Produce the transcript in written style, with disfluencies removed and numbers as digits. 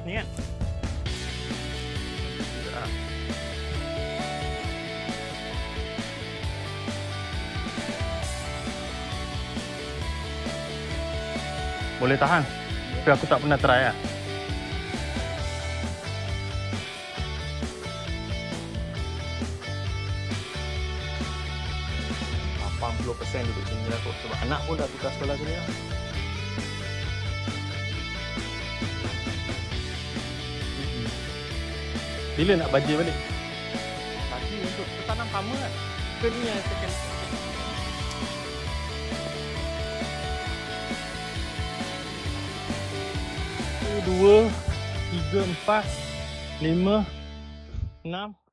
Ni kan? Boleh tahan. Tapi aku tak pernah try lah. %80 duduk sini lah kot. Sebab anak pun dah tukar sekolah sini lah. Bila nak bajir balik? Tadi untuk tanam hama kan? Ke ni yang second? 2, 3, 4, 5, 6